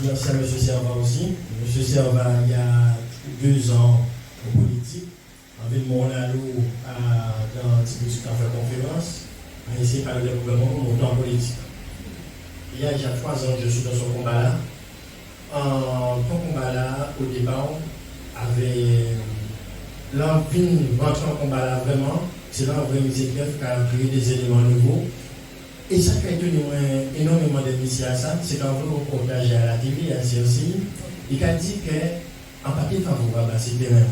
Merci à M. Servat aussi. M. Servat, il y a 2 ans en politique, avec mon allo dans Tibus qui a fait conférence, a essayé de parler de gouvernement montant en politique. Il y a déjà 3 ans, je suis dans ce combat-là. Ton combat-là, au départ, avait l'envie de rentrer en combat-là vraiment, c'est là où on qui a créé des éléments nouveaux. Et ça qui a été énormément d'initiés à ça, c'est qu'en veut reportage à la TV, à CRCI, il a dit qu'en papier favorable à ces terrains,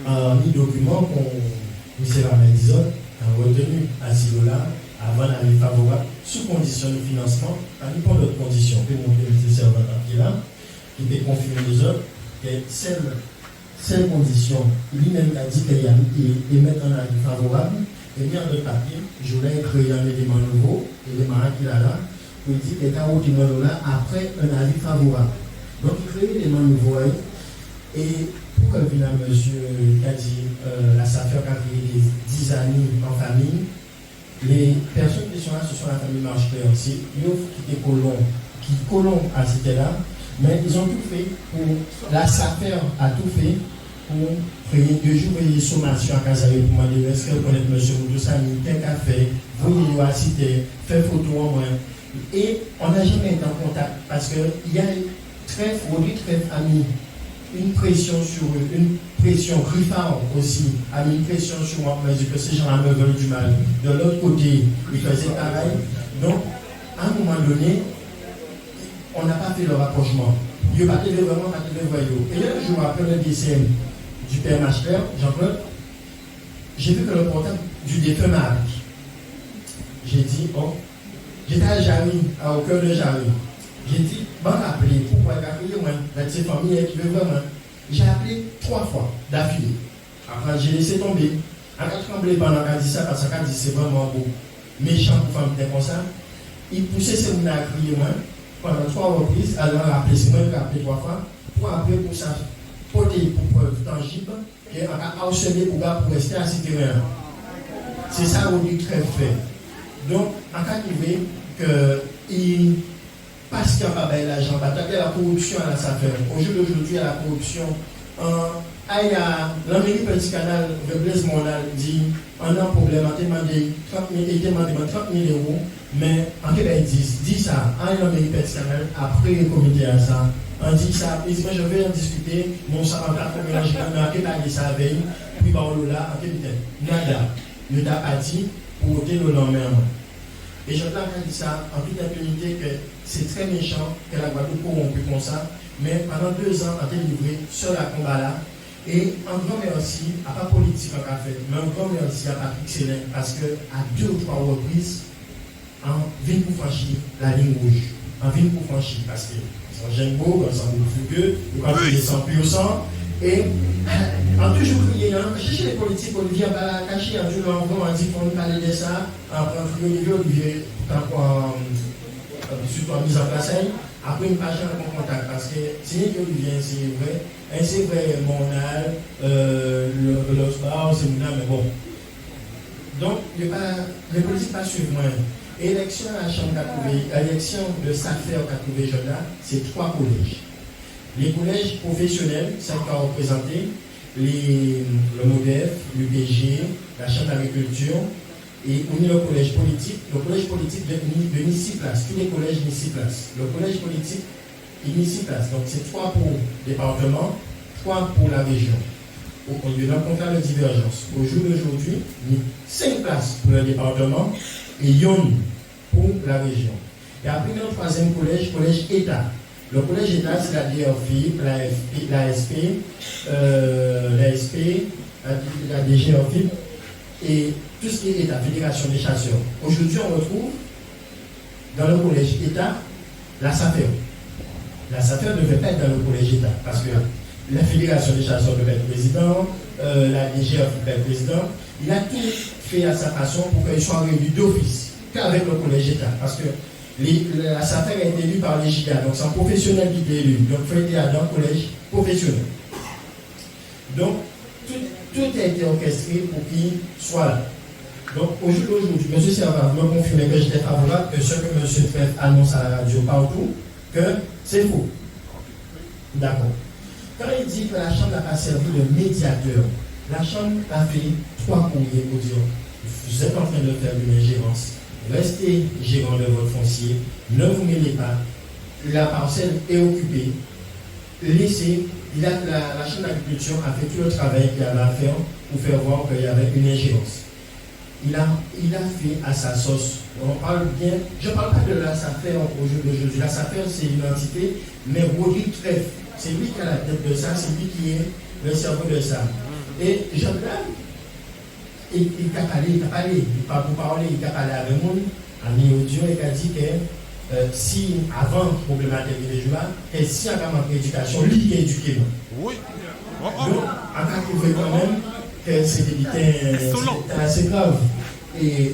en document qu'on M. Ramedizot a retenu à ce niveau-là, avant l'avis favorable, sous condition de financement, à pas d'autres conditions que mon M. Servat qui est là, qui était confirmé les autres, que celles conditions, lui-même a dit qu'il y a émettre un avis favorable. Et bien de papier, je voulais créer un élément nouveau, l'élément qu'il a là, pour dire que quand on là après un avis favorable. Donc il crée un élément nouveau. Et pour que vienne monsieur Kadi, la SAFER qui a créé 10 années en famille, les personnes qui sont là, ce sont la famille Marcheter aussi. Ils ont quitté Colomb à cette là, mais ils ont tout fait pour la SAFER a tout fait pour créer 2 jours de sommation à Kazaï pour demander est-ce que vous connaissez M. Moudoussani, quel café, vous y cité, fait photo en moins. Et on n'a jamais été en contact parce qu'il y a très ami, une pression sur eux, une pression griffard aussi, a mis une pression sur moi, mais que ces gens-là me veulent du mal. De l'autre côté, ils faisaient pareil. Donc, à un moment donné, on n'a pas fait le rapprochement. Il n'y a pas de vraiment pas de voyou. Et là, je me rappelle le DCM du père Machter, Jean-Claude, j'ai vu que le portable du défunt m'a appelé. J'ai dit, bon, j'étais à Jarry, au cœur de Jarry. J'ai dit, bon, appelez, pourquoi appeler moi, la petite famille qui veut vraiment. J'ai appelé 3 fois d'affilée. Après, j'ai laissé tomber. On a tremblé pendant qu'on dit ça, parce qu'on a dit c'est vraiment beau. Méchant pour faire comme ça. Il poussait ses mots à crier moi pendant 3 reprises. Alors, on a appelé, c'est moi qui ai appelé 3 fois, pour appeler pour ça. Porter pour preuve tangible et on a harcelé pour rester à ce terrain. C'est ça où il très fait. Donc, en cas d'arriver que parce qu'il n'y a pas l'argent, il y a la corruption à la SAFER. Au jour d'aujourd'hui, il y a la corruption. L'Amérique Petit Canal, le Blaise Monal dit on a un problème, on a demandé 30 000 euros, mais en Québec, ils disent ça. L'Amérique Petit Canal, après le comité à ça, on dit ça, ils disent je vais en discuter, mon ça va faire mélanger, mais en Québec, ça veille, puis par là, en Québec, nada. Ne t'a pas dit pour voter le lendemain. Et je t'ai dit ça en toute impunité que c'est très méchant que la Guadeloupe corrompue comme ça, mais pendant 2 ans, on a été livré seul à combat là. Et un grand merci, à pas politique en café, mais un grand merci à Patrick Célin, parce qu'à 2 ou 3 reprises, en vient pour franchir la ligne rouge. En vient pour franchir, parce que c'est un jeune beau, un sang fugueux, quand il descend plus au sang. Et en toujours crié, chercher les politiques, Olivier a caché un jour on dit qu'on parlait de ça, Olivier, surtout en mise en place, après une page en contact, parce que c'est Olivier, c'est vrai, mon âge, le sport, c'est mon âge, mais bon. Donc, les politiques ne pas suivre moi. Élection à la Chambre élection de SAFER qu'a trouvé Jonah, c'est 3 collèges. Les collèges professionnels, ça qui a représenté, le MODEF, l'UPG, la Chambre d'agriculture, et on a le collège politique. Le collège politique de 6 places, tous les collèges de 6 places. Le collège politique, il 6 places. Donc c'est 3 pour le département, 3 pour la région. On lui donne contrat de divergence. Au jour d'aujourd'hui, 5 places pour le département et 1 pour la région. Et après, le 3e collège, collège État. Le collège État, c'est la DRFI, l'ASP, la DGRFI et tout ce qui est État, Fédération des chasseurs. Aujourd'hui, on retrouve dans le collège État la SAFER. La SAFER ne devait pas être dans le collège État parce que la Fédération des chasseurs devait être président, la DGRFI devait être président. Il a tout fait à sa façon pour qu'il soit réuni d'office qu'avec le collège État. Parce que la SAFER a été élue par les GIGA, donc c'est un professionnel qui est élu. Donc il faut être dans le collège professionnel. Donc tout a été orchestré pour qu'il soit là. Donc, aujourd'hui, M. Servat me confirmait que j'étais favorable, que ce que M. Treff annonce à la radio partout, que c'est faux. D'accord. Quand il dit que la Chambre n'a pas servi de médiateur, la Chambre a fait 3 courriers pour dire vous êtes en train de faire une ingérence, restez gérant de votre foncier, ne vous mêlez pas, la parcelle est occupée, laissez. La Chambre d'agriculture a fait tout le travail qu'il avait à faire pour faire voir qu'il y avait une ingérence. Il a fait à sa sauce. On parle bien, je ne parle pas de la SAFER au jour d'aujourd'hui. La SAFER, c'est une entité, mais Rodrigue Treff, c'est lui qui a la tête de ça, c'est lui qui est le cerveau de ça. Et Jean-Claude, il a parlé, pour parler, il a parlé avec moi, ami audio, il a dit que si avant le problème à terminer le là, et si on a manqué d'éducation, lui est éduqué. Oui. Donc, on a trouvé quand même que c'était assez grave. Et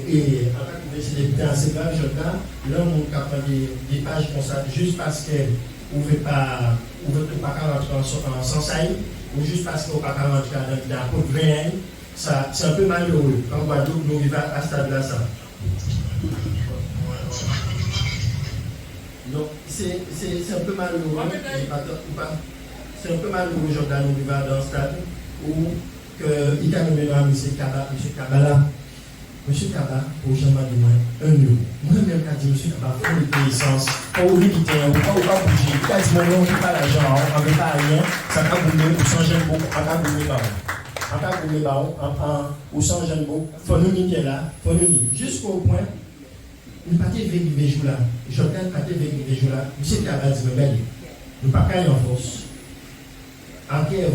on a trouvé que c'était assez grave, Jean-Claude. Là, on a fait des pages comme ça, juste parce que vous ne pouvez pas rentrer en sensaille, ou juste parce qu'on ne peut pas rentrer dans la côte réelle, c'est un peu malheureux. En Guadeloupe, nous vivons à ce stade-là. Donc, c'est un peu malheureux. C'est un peu malheureux aujourd'hui, nous vivons dans ce stade où il y a nommé M. Kaba. M. Kaba, pour jamais de moins, 1 euro. Moi-même, quand je dit M. Kaba, il faut une licence, pour éviter, on ne peut pas bouger. Il a dit mon nom, il pas l'argent, on ne veut pas rien, ça va bouger, ou sans gêne beaucoup, on va bouger par on va bouger par ou sans gêne beaucoup, il faut nous nier là, il faut nous nier. Jusqu'au point, nous ne pouvons pas vérifier les jours là. Je ne peux pas vérifier les jours là. M. Kaba dit, mais nous ne pouvons pas aller en force. Après,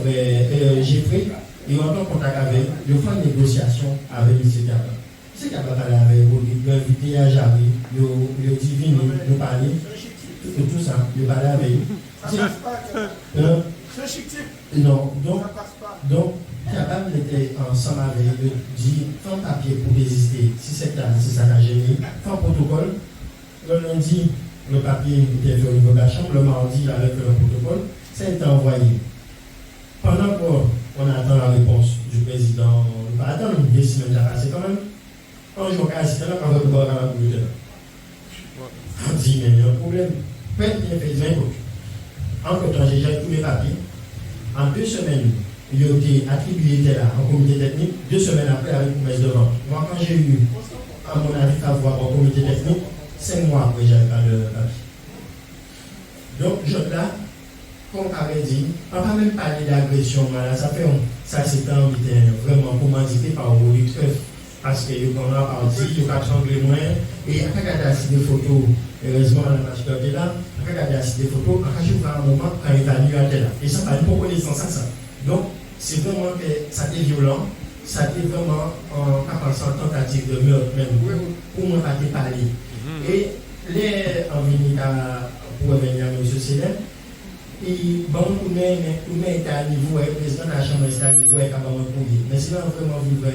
j'ai pris, et on a contact avec, je fais une négociation avec M. Kaba. C'est qu'il n'y a pas parlé avec vous, il a invité à Jarry, il a dit venez, nous parler, tout ça, il a parlé avec vous. Non, donc, Kabam était ensemble avec eux, dit, fais un papier pour résister, si c'est ça qu'a gêné, fais un protocole. Le lundi, le papier était fait au niveau de la chambre, le mardi, avec le protocole, ça a été envoyé. Pendant qu'on attend la réponse du président, on va attendre 2 semaines à passer quand même. Un jour, quand on va voir la boule, on dit, mais il y a un problème. Faites bien fait, entre-temps, j'ai déjà tous mes papiers. En 2 semaines, il a été attribué là en comité technique. 2 semaines après, avec une promesse de vente. Moi, quand j'ai eu, à mon avis, à voir en comité technique, 5 mois après, j'avais pas de papier. Donc, là, comme on avait dit, on ne va même parler d'agression. Ça s'est vraiment commandité par Rodrigue Treff. Parce que on a parti, il a tremblé moins, et on a regardé des photos, heureusement, la machine était là, on a regardé des photos, on a joué un moment quand il est venu à là. Et ça, pas une reconnaissance à ça. Donc, c'est vraiment que ça a été violent, ça a été vraiment en tentative de meurtre, même, pour moi, pas parler. Et les pour revenir à M. Célèbre, et bon, on est à niveau, le président de la Chambre est à niveau, mais c'est vraiment vivre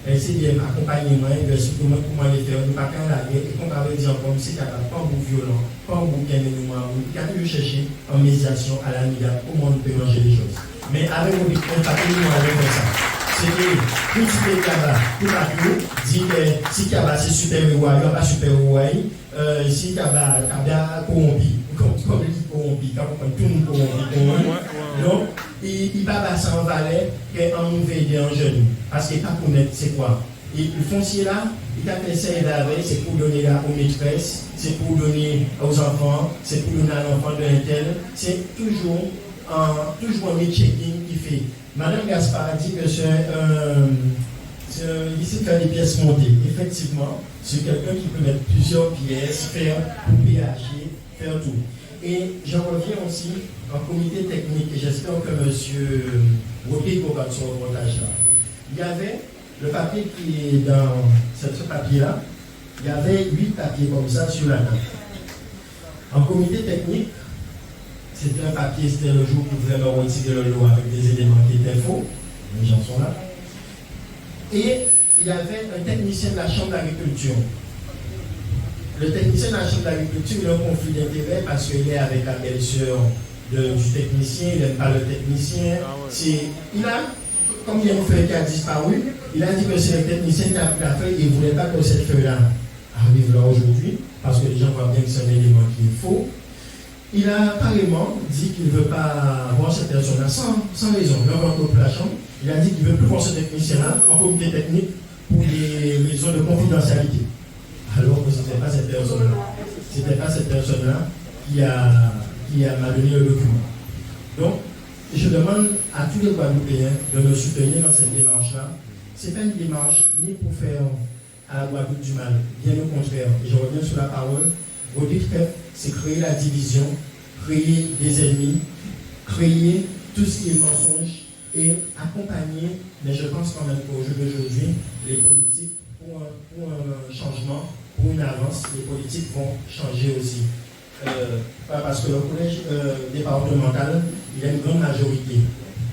LCDM, accompagnement, surtout comment les faire, nous ne pouvons pas la guerre, et qu'on va dire comme c'est capable, pas un bout violent, pas un bout bien mémoire, nous devons chercher en médiation à la MIDA, comment nous pouvons manger les choses. Mais avec nous, on ne peut pas avec ça. C'est que, tout ce qui est Kaba, tout à coup, dit que si Kaba c'est super-héros, il n'y a pas super-héros, si Kaba corrompu, comme il dit corrompu, comme tout le monde corrompu, donc, il ne va pas s'en valer qu'en mauvais idée en jeune. Parce qu'il n'est pas connaître c'est quoi. Et le foncier là, il a fait ça et d'avoir, c'est pour donner là aux maîtresses, c'est pour donner aux enfants, c'est pour donner à l'enfant de l'Intel. C'est toujours un métier qui fait. Madame Gaspard a dit que c'est ici faire des pièces montées. Effectivement, c'est quelqu'un qui peut mettre plusieurs pièces, faire PHG, faire tout. Et j'en reviens aussi en comité technique, et j'espère que M. Rodrigo va son reportage là. Il y avait le papier qui est dans ce papier-là, il y avait 8 papiers comme ça sur la table. En comité technique, c'était un papier, c'était le jour où vous vraiment retirer le lot avec des éléments qui étaient faux. Les gens sont là. Et il y avait un technicien de la Chambre d'agriculture. Le technicien de la Chambre d'agriculture, il a un conflit d'intérêt parce qu'il est avec la belle-sœur du technicien, il n'aime pas le technicien. Il a, comme il y a une feuille qui a disparu, Il a dit que c'est le technicien qui a fait, il ne voulait pas que cette feuille-là arrive là aujourd'hui, parce que les gens voient bien que c'est un élément qu'il faut. Il a carrément dit qu'il ne veut pas voir cette personne-là sans raison. Même en population, il a dit qu'il ne veut plus voir ce technicien-là en comité technique pour des raisons de confidentialité. Alors que ce n'était pas cette personne-là. Ce n'était pas cette personne-là qui m'a donné le document. Donc, je demande à tous les Guadeloupéens de me soutenir dans cette démarche-là. Ce n'est pas une démarche ni pour faire à la Guadeloupe du mal, bien au contraire. Et je reviens sur la parole. Vous dites que c'est créer la division, créer des ennemis, créer tout ce qui est mensonge et accompagner, mais je pense quand même qu'au jour d'aujourd'hui, les politiques, pour un changement, pour une avance, les politiques vont changer aussi. Parce que le collège départemental, il y a une grande majorité.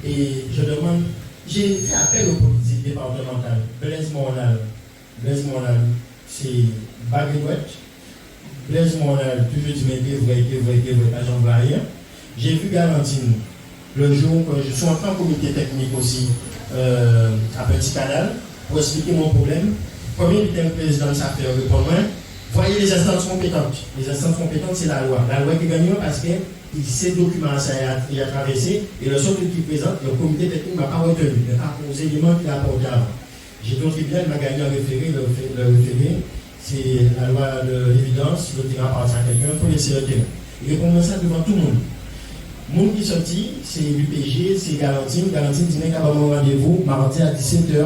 Et je demande, j'ai fait appel aux politiques départementales. Blaise Monal, c'est Baguette. Blaise Monal, toujours dit, mais vrai, pas j'en vois rien. J'ai vu Galantine, le jour que je suis entré en comité technique aussi, à Petit Canal, pour expliquer mon problème. Combien était le président de sa faire pour moi? Voyez les instances compétentes. Les instances compétentes, c'est la loi. La loi qui gagne parce que ces documents, ça a traversé, et le seul truc qui présente, le comité technique ne m'a pas retenu, il n'a pas posé l'élément qu'il a apporté avant. J'ai d'autres tribunal, il m'a gagné un référé, le référé, c'est la loi de l'évidence, le terrain appartient à quelqu'un, il faut laisser le terrain. Il répond ça devant tout le monde. Le monde qui sortit, c'est l'UPG, c'est Galantine dit qu'il y a un rendez-vous, mardi à 17h,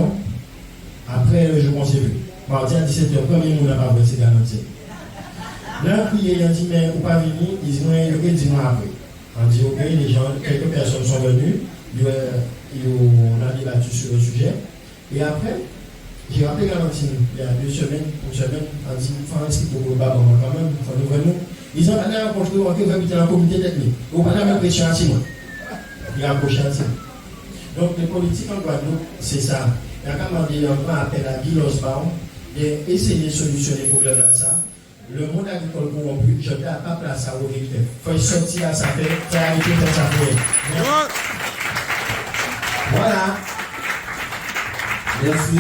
après le jour qu'on s'est vu. Mardi à 17h, premier monde n'a pas vu, c'est Galantine. Là, puis il a dit, mais vous pas venir, ils disent, non, il dit, moi après. On dit, ok, les gens, quelques personnes sont venues, on a débattu sur le sujet. Et après, j'ai rappelé Galantine, il y a 2 semaines, une semaine, on dit, il faut un petit peu pour le bas, quand même, il faut nous voir nous. Ils ont allé rencontrer, on va habiter dans le comité technique. On va même pression à Simon. Il a approché à Simon. Donc, les politiques en Guadeloupe, c'est ça. Il y a quand même un grand appel à Guy Losbaum d'essayer de solutionner les problèmes dans ça. Le monde agricole corrompu, je ne vais pas placer à Rodrigue. Il faut sortir à sa fête, il faut arrêter de faire sa fête. Voilà. Merci.